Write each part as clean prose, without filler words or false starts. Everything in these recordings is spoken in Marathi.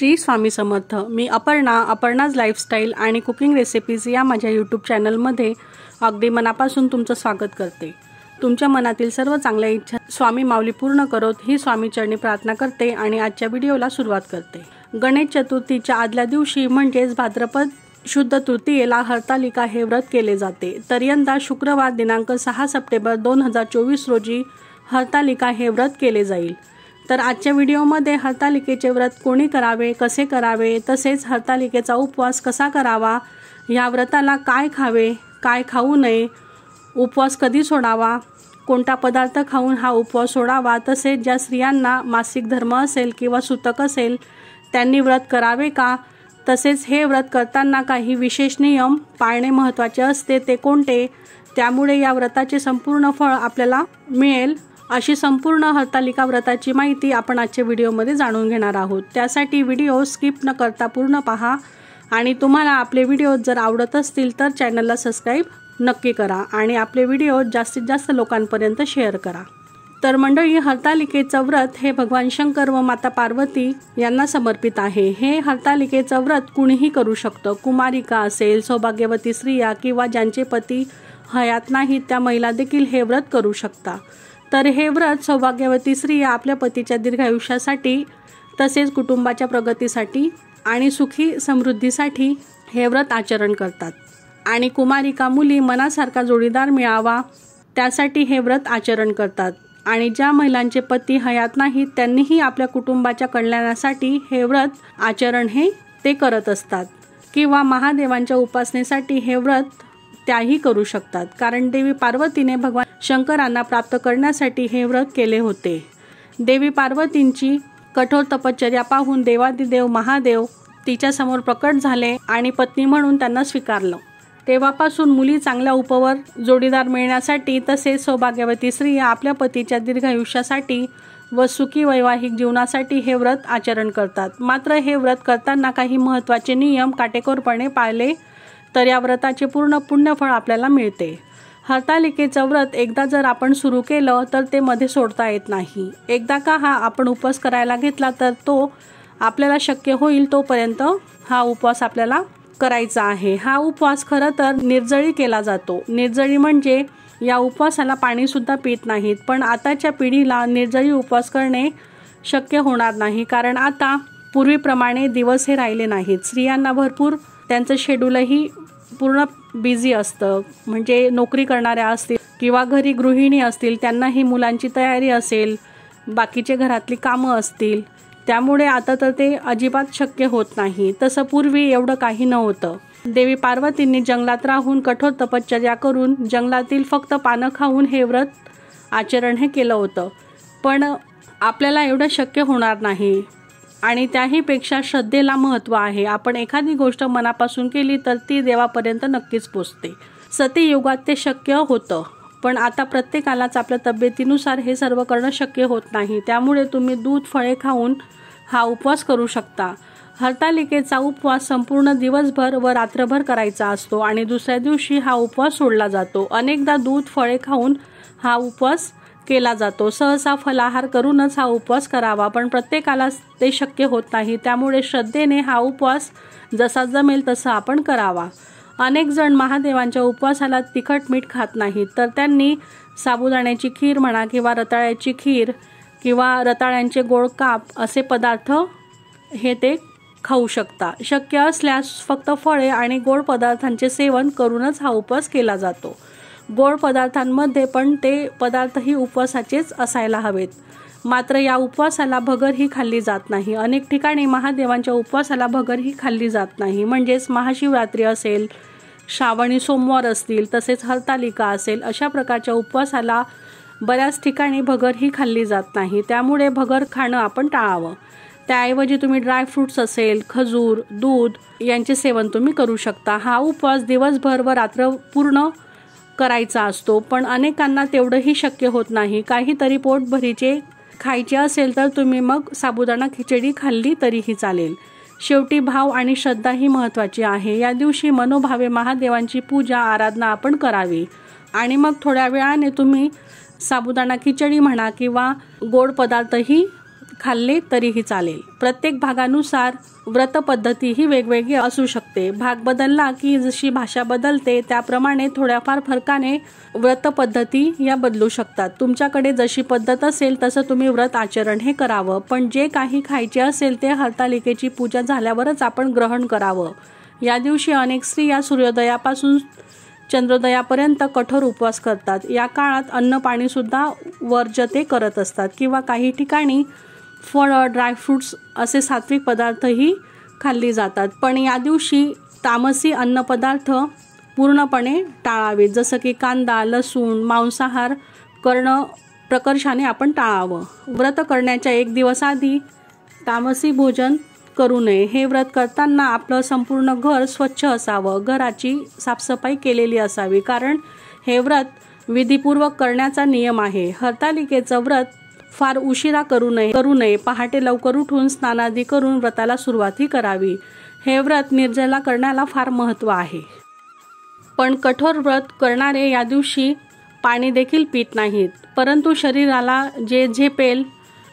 श्री स्वामी समर्थ। मी अपर्णाज लाईफस्टाईल आणि कुकिंग रेसिपीज या माझ्या यूट्यूब चॅनलमध्ये अगदी मनापासून तुमचं स्वागत करते। तुमच्या मनातील सर्व चांगल्या इच्छा स्वामी माऊली पूर्ण करोत ही स्वामी चरणी प्रार्थना करते आणि आजच्या व्हिडिओला सुरुवात करते। गणेश चतुर्थीच्या आदल्या दिवशी म्हणजेच भाद्रपद शुद्ध तृतीयेला हरतालिका हे व्रत केले जाते। तर यंदा शुक्रवार दिनांक 6 सप्टेंबर 2024 रोजी हरतालिका हे व्रत केले जाईल। तर आजच्या व्हिडिओमध्ये हरतालिकेचे व्रत कोणी करावे, कसे करावे, तसेच हरतालिकेचा उपवास कसा करावा, या व्रताला काय खावे, काय खाऊ नये, उपवास कधी सोडावा, कोणता पदार्थ खाऊन हा उपवास सोडावा, तसेच ज्या स्त्रियांना मासिक धर्म असेल किंवा सुतक असेल त्यांनी व्रत करावे का, तसेच हे व्रत करताना काही विशेष नियम पाळणे महत्त्वाचे असते ते कोणते, त्यामुळे या व्रताचे संपूर्ण फळ आपल्याला मिळेल अशी संपूर्ण हरतालिका व्रताची माहिती आपण आजच्या व्हिडिओमध्ये जाणून घेणार आहोत। त्यासाठी व्हिडिओ स्किप न करता पूर्ण पहा आणि तुम्हाला आपले व्हिडिओ जर आवडत असतील तर चॅनलला सबस्क्राईब नक्की करा आणि आपले व्हिडिओ जास्तीत जास्त लोकांपर्यंत शेअर करा। तर मंडळी, हरतालिकेचं व्रत हे भगवान शंकर व माता पार्वती यांना समर्पित आहे। हे हरतालिकेचं व्रत कुणीही करू शकतं। कुमारिका असेल, सौभाग्यवती स्त्रिया किंवा ज्यांचे पती हयात नाहीत त्या महिला देखील हे व्रत करू शकता। तर हे व्रत सौभाग्यवती स्त्रिया आपल्या पतीच्या दीर्घायुष्यासाठी तसेच कुटुंबाच्या प्रगतीसाठी आणि सुखी समृद्धीसाठी हे व्रत आचरण करतात आणि कुमारिका मुली मनासारखा जोडीदार मिळावा त्यासाठी हे व्रत आचरण करतात आणि ज्या महिलांचे पती हयात नाहीत त्यांनीही आपल्या कुटुंबाच्या कल्याणासाठी हे व्रत आचरण हे ते करत असतात किंवा महादेवांच्या उपासनेसाठी हे व्रत त्याही करू शकतात, कारण देवी पार्वतीने भगवान शंकरांना प्राप्त करण्यासाठी हे व्रत केले होते। देवी पार्वतींची कठोर तपश्चर्या पाहून देवादिदेव महादेव तिच्या समोर प्रकट झाले आणि पत्नी म्हणून त्यांना स्वीकारलं। तेव्हापासून मुली चांगल्या उपवर जोडीदार मिळण्यासाठी तसेच सौभाग्यवती स्त्रिया आपल्या पतीच्या दीर्घायुष्यासाठी व सुखी वैवाहिक जीवनासाठी हे व्रत आचरण करतात। मात्र हे व्रत करताना काही महत्त्वाचे नियम काटेकोरपणे पाळले तर या व्रताचे पूर्ण पुण्यफळ आपल्याला मिळते। हरतालिकेचं व्रत एकदा जर आपण सुरू केलं तर ते मध्ये सोडता येत नाही। एकदा का आपण उपवास करायला घेतला तर तो आपल्याला शक्य होईल तोपर्यंत हा उपवास आपल्याला करायचा आहे। हा उपवास खरं तर निर्जळी केला जातो। निर्जळी म्हणजे या उपवासाला पाणी सुद्धा पित नाहीत, पण आताच्या पिढीला निर्जळी उपवास करणे शक्य होणार नाही, कारण आता पूर्वीप्रमाणे दिवस हे राहिले नाहीत। स्त्रियांना भरपूर त्यांचं शेड्यूलही पूर्ण बिझी असतं, म्हणजे नोकरी करणाऱ्या असतील किंवा घरी गृहिणी असतील त्यांनाही मुलांची तयारी असेल, बाकीचे घरातली कामं असतील, त्यामुळे आता तर ते अजिबात शक्य होत नाही। तसं पूर्वी एवढं काही नव्हतं। देवी पार्वतींनी जंगलात राहून कठोर तपश्चर्या करून जंगलातील फक्त पानं खाऊन हे व्रत आचरण हे केलं होतं, पण आपल्याला एवढं शक्य होणार नाही आणि त्याहीपेक्षा श्रद्धेला महत्त्व आहे। आपण एखादी गोष्ट मनापासून केली तर ती देवापर्यंत नक्कीच पोचते। सतीयुगात ते शक्य होतं, पण आता प्रत्येकालाच आपल्या तब्येतीनुसार हे सर्व करणं शक्य होत नाही, त्यामुळे तुम्ही दूध फळे खाऊन हा उपवास करू शकता। हरतालिकेचा उपवास संपूर्ण दिवसभर व रात्रभर करायचा असतो आणि दुसऱ्या दिवशी हा उपवास सोडला जातो। अनेकदा दूध फळे खाऊन हा उपवास केला जातो। सहसा फलाहार करूनच हा उपवास करावा, पण प्रत्येकाला ते शक्य होत नाही, त्यामुळे श्रद्धेने हा उपवास जसा जमेल तसा आपण करावा। अनेक जण महादेवांच्या उपवासाला तिखट मीठ खात नाहीत, तर त्यांनी साबुदाण्याची खीर म्हणा किंवा रताळ्याची खीर किंवा रताळ्यांचे गोड काप असे पदार्थ हे ते खाऊ शकता। शक्य असल्यास फक्त फळे आणि गोड पदार्थांचे सेवन करूनच हा उपवास केला जातो। गोड पदार्थांमध्ये पण ते पदार्थही उपवासाचेच असायला हवेत। मात्र या उपवासाला भगर ही खाल्ली जात नाही। अनेक ठिकाणी महादेवांच्या उपवासाला भगर ही खाल्ली जात नाही, म्हणजेच महाशिवरात्री असेल, श्रावणी सोमवार असतील, तसेच हरतालिका असेल, अशा प्रकारच्या उपवासाला बऱ्याच ठिकाणी भगर ही खाल्ली जात नाही, त्यामुळे भगर खाणं आपण टाळावं। त्याऐवजी तुम्ही ड्रायफ्रूट्स असेल, खजूर, दूध यांचे सेवन तुम्ही करू शकता। हा उपवास दिवसभर व रात्र पूर्ण करायचा असतो, पण अनेकांना तेवढंही शक्य होत नाही। काहीतरी पोटभरीचे खायचे असेल तर तुम्ही मग साबुदाणा खिचडी खाल्ली तरीही चालेल। शेवटी भाव आणि श्रद्धा ही महत्त्वाची आहे। या दिवशी मनोभावे महादेवांची पूजा आराधना आपण करावी आणि मग थोड्या वेळाने तुम्ही साबुदाणा खिचडी म्हणा किंवा गोड पदार्थही खाल्ले तरीही चालेल। प्रत्येक भागानुसार व्रत पद्धती ही वेगवेगळी असू शकते। भाग बदलला की जशी भाषा बदलते त्याप्रमाणे थोड्याफार फरकाने व्रत पद्धती या बदलू शकतात। तुमच्याकडे जशी पद्धत असेल तसं तुम्ही व्रत आचरण हे करावं, पण जे काही खायचे असेल ते हरतालिकेची पूजा झाल्यावरच आपण ग्रहण करावं। या दिवशी अनेक स्त्रिया सूर्योदयापासून चंद्रोदयापर्यंत कठोर उपवास करतात। या काळात अन्न पाणी सुद्धा वर्ज्य ते करत असतात किंवा काही ठिकाणी फळं, ड्रायफ्रुट्स असे सात्विक पदार्थही खाल्ली जातात। पण या दिवशी तामसी अन्नपदार्थ पूर्णपणे टाळावेत, जसं की कांदा, लसूण, मांसाहार करणं प्रकर्षाने आपण टाळावं। व्रत करण्याच्या 1 दिवस आधी तामसी भोजन करू नये। हे व्रत करताना आपलं संपूर्ण घर स्वच्छ असावं, घराची साफसफाई केलेली असावी, कारण हे व्रत विधीपूर्वक करण्याचा नियम आहे। हरतालिकेचं व्रत फार उशिरा करू नये। पहाटे लवकर उठून स्नानादी करून व्रताला सुरुवातही करावी। हे व्रत निर्जला करण्याला फार महत्त्व आहे। पण कठोर व्रत करणारे या दिवशी पाणी देखील पित नाहीत, परंतु शरीराला जे झेपेल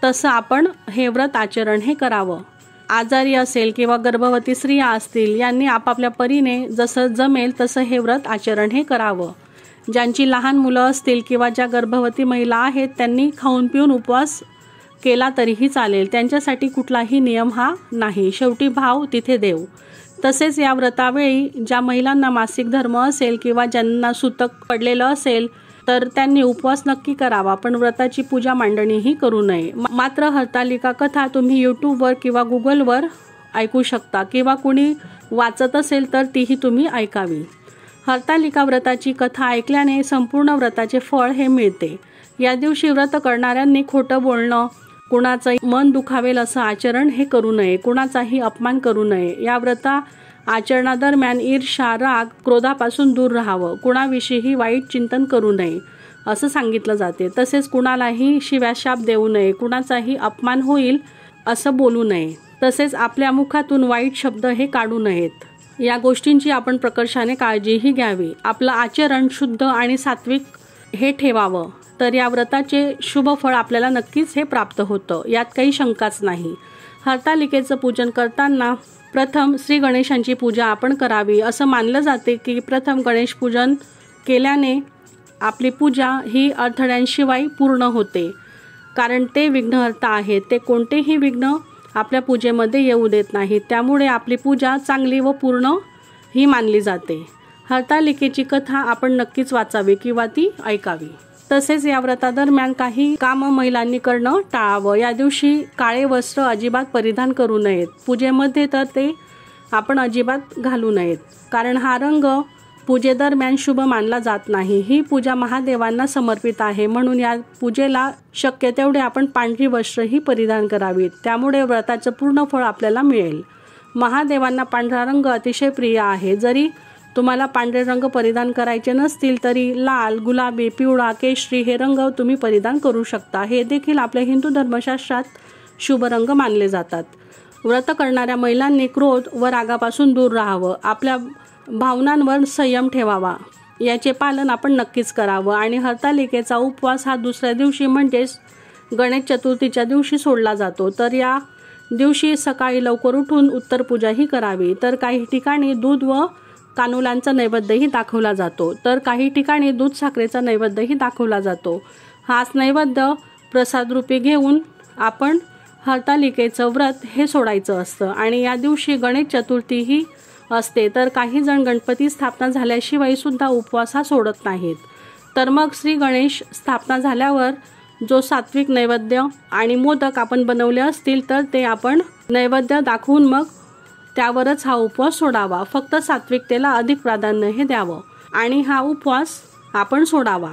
तसं आपण हे व्रत आचरण हे करावं। आजारी असेल किंवा गर्भवती स्त्रिया असतील यांनी आपापल्या परीने जसं जमेल तसं हे व्रत आचरण हे करावं। ज्यांची लहान मुलं असतील किंवा ज्या गर्भवती महिला आहेत त्यांनी खाऊन पिऊन उपवास केला तरीही चालेल, त्यांच्यासाठी कुठलाही नियम हा नाही। शेवटी भाव तिथे देव। तसेच या व्रतावेळी ज्या महिलांना मासिक धर्म असेल किंवा ज्यांना सूतक पडलेलं असेल तर त्यांनी उपवास नक्की करावा, पण व्रताची पूजा मांडणीही करू नये। मात्र हरतालिका कथा तुम्ही यूट्यूबवर किंवा गुगलवर ऐकू शकता किंवा कुणी वाचत असेल तर तीही तुम्ही ऐकावी। हरतालिका व्रताची कथा ऐकल्याने संपूर्ण व्रताचे फळ हे मिळते। या दिवशी व्रत करणाऱ्यांनी खोटं बोलणं, कुणाचं मन दुखावेल असं आचरण हे करू नये, कुणाचाही अपमान करू नये। या व्रता आचरणादरम्यान ईर्ष्या, राग, क्रोधापासून दूर राहावं, कुणाविषयीही वाईट चिंतन करू नये असं सांगितलं जाते। तसेच कुणालाही शिव्याशाप देऊ नये, कुणाचाही अपमान होईल असं बोलू नये, तसेच आपल्या मुखातून वाईट शब्द हे काढू नयेत। या गोष्टींची आपण प्रकर्षाने काळजीही घ्यावी। आपलं आचरण शुद्ध आणि सात्विक हे ठेवावं, तर या व्रताचे शुभ फळ आपल्याला नक्कीच हे प्राप्त होतं, यात काही शंकाच नाही। हरतालिकेचं पूजन करताना प्रथम श्री गणेशांची पूजा आपण करावी। असं मानलं जाते की प्रथम गणेश पूजन केल्याने आपली पूजा ही अडथळ्यांशिवाय पूर्ण होते, कारण ते विघ्नहर्ता आहेत, ते कोणतेही विघ्न आपल्या पूजेमध्ये येऊ देत नाहीत, त्यामुळे आपली पूजा चांगली व पूर्ण ही मानली जाते। हरतालिकेची कथा आपण नक्कीच वाचावी किंवा ती ऐकावी। तसेच या व्रतादरम्यान काही काम महिलांनी करणं टाळावं। या दिवशी काळे वस्त्र अजिबात परिधान करू नयेत, पूजेमध्ये तर ते आपण अजिबात घालू नयेत, कारण हा रंग पूजेदरम्यान शुभ मानला जात नाही। ही पूजा महादेवांना समर्पित आहे, म्हणून या पूजेला शक्य तेवढे आपण पांढरी वस्त्रही परिधान करावीत, त्यामुळे व्रताचं पूर्ण फळ आपल्याला मिळेल। महादेवांना पांढरा रंग अतिशय प्रिय आहे। जरी तुम्हाला पांढरे रंग परिधान करायचे नसतील तरी लाल, गुलाबी, पिवळा, केशरी हे रंग तुम्ही परिधान करू शकता। हे देखील आपल्या हिंदू धर्मशास्त्रात शुभ रंग मानले जातात। व्रत करणाऱ्या महिलांनी क्रोध व रागापासून दूर राहावं, आपल्या भावनांवर संयम ठेवावा, याचे पालन आपण नक्कीच करावं। आणि हरतालिकेचा उपवास हा दुसऱ्या दिवशी म्हणजेच गणेश चतुर्थीच्या दिवशी सोडला जातो, तर या दिवशी सकाळी लवकर उठून उत्तर पूजाही करावी। तर काही ठिकाणी दूध व कानुलांचा नैवेद्यही दाखवला जातो, तर काही ठिकाणी दूध साखरेचा नैवेद्यही दाखवला जातो। हाच नैवेद्य प्रसाद रूपी घेऊन आपण हरतालिकेचं व्रत हे सोडायचं असतं। आणि या दिवशी गणेश चतुर्थीही असते, तर काही जण गणपती स्थापना झाल्याशिवाय सुद्धा उपवास हा सोडत नाहीत। तर मग श्री गणेश स्थापना झाल्यावर जो सात्विक नैवेद्य आणि मोदक आपण बनवले असतील तर ते आपण नैवेद्य दाखवून मग त्यावरच हा उपवास सोडावा। फक्त सात्विकतेला अधिक प्राधान्य हे द्यावं आणि हा उपवास आपण सोडावा।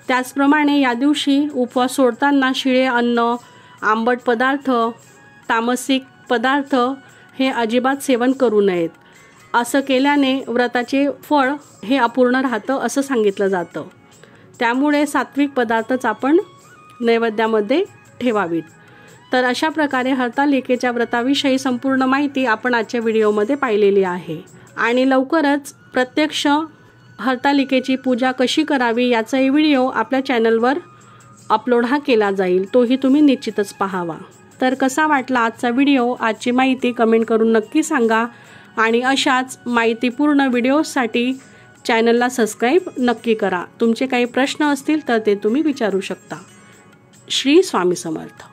त्याचप्रमाणे या दिवशी उपवास सोडताना शिळे अन्न, आंबट पदार्थ, तामसिक पदार्थ हे अजिबात सेवन करू नयेत। असं केल्याने व्रताचे फळ हे अपूर्ण राहतं असं सांगितलं जातं, त्यामुळे सात्विक पदार्थच आपण नैवेद्यामध्ये ठेवावीत। तर अशा प्रकारे हरतालिकेच्या व्रताविषयी संपूर्ण माहिती आपण आजच्या व्हिडिओमध्ये पाहिलेली आहे। आणि लवकरच प्रत्यक्ष हरतालिकेची पूजा कशी करावी याचाही व्हिडिओ आपल्या चॅनलवर अपलोड हा केला जाईल, तोही तुम्ही निश्चितच पाहावा। तर कसा वाटला आजचा व्हिडिओ, आजची माहिती कमेंट करून नक्की सांगा आणि अशाच माहितीपूर्ण व्हिडिओसाठी चॅनलला सबस्क्राईब नक्की करा। तुमचे काही प्रश्न असतील तर ते तुम्ही विचारू शकता। श्री स्वामी समर्थ।